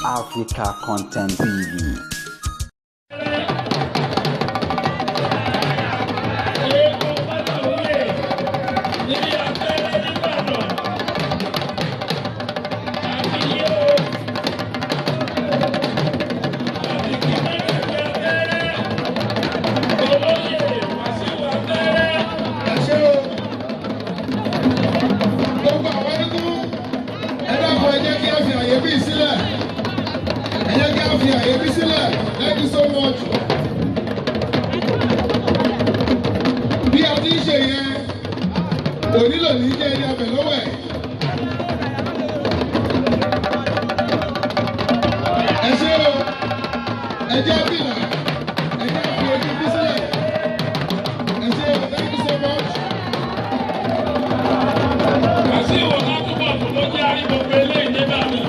Africa Content TV. Thank you so much. Bí a ti ń ṣe yẹn, onílò ní jẹ́ ẹni abẹ lọ́wọ́ ẹ̀. Ẹ ṣé o, ẹ jẹ́ bìlà, ẹ jẹ́ fi ojú bí sílẹ̀. Ẹ ṣé o, thank you so much. Àṣé ìwọ̀n náà túbọ̀ tó ló jẹ́ àríwọ̀ pé eléyìí ní bàbá.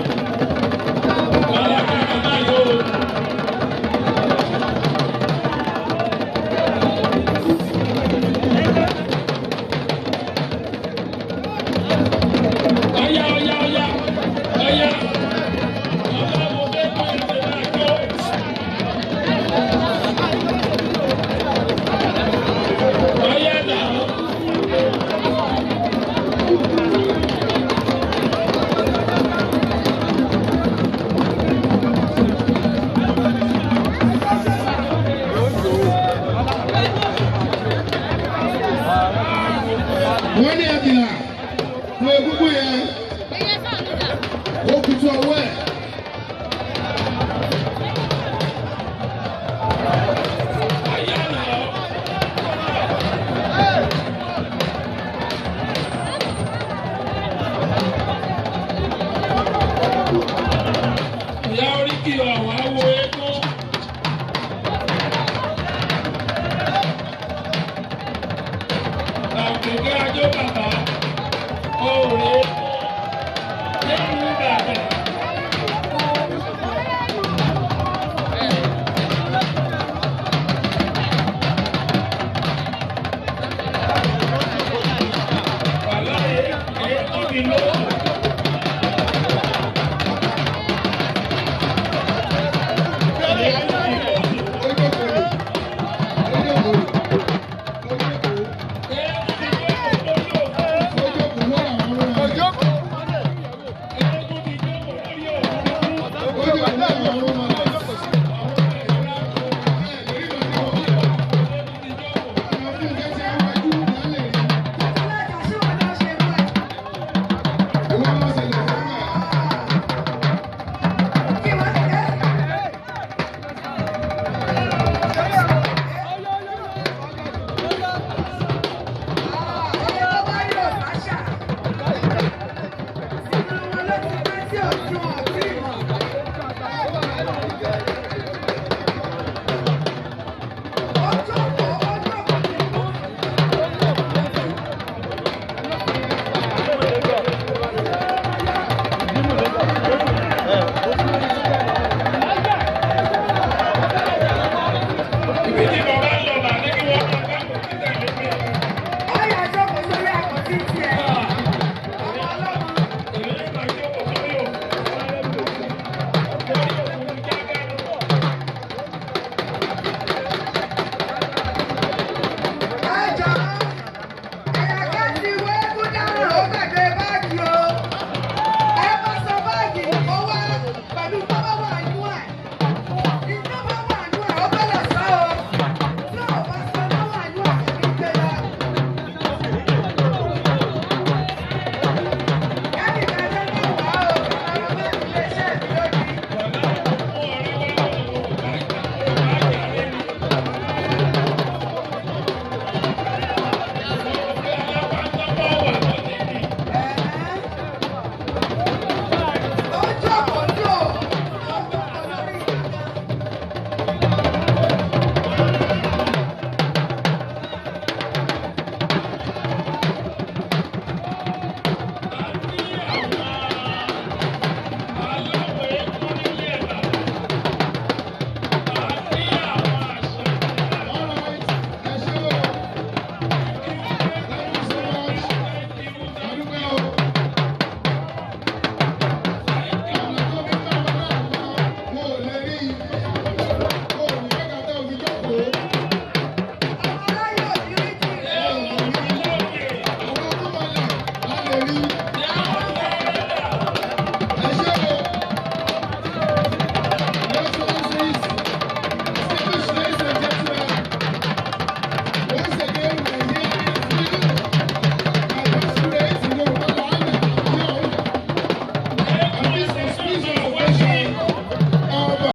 Wọ́n ní àbílà fún egúngún yẹn, ó kutu ọwọ́ ẹ̀. Ìyá orí kí ọ̀wá wo eégún. Àgbègbè ajó bàbá òòrè lẹ́yìn Ìbàdàn. Wàhálà èyí tó mi lọ́wọ́.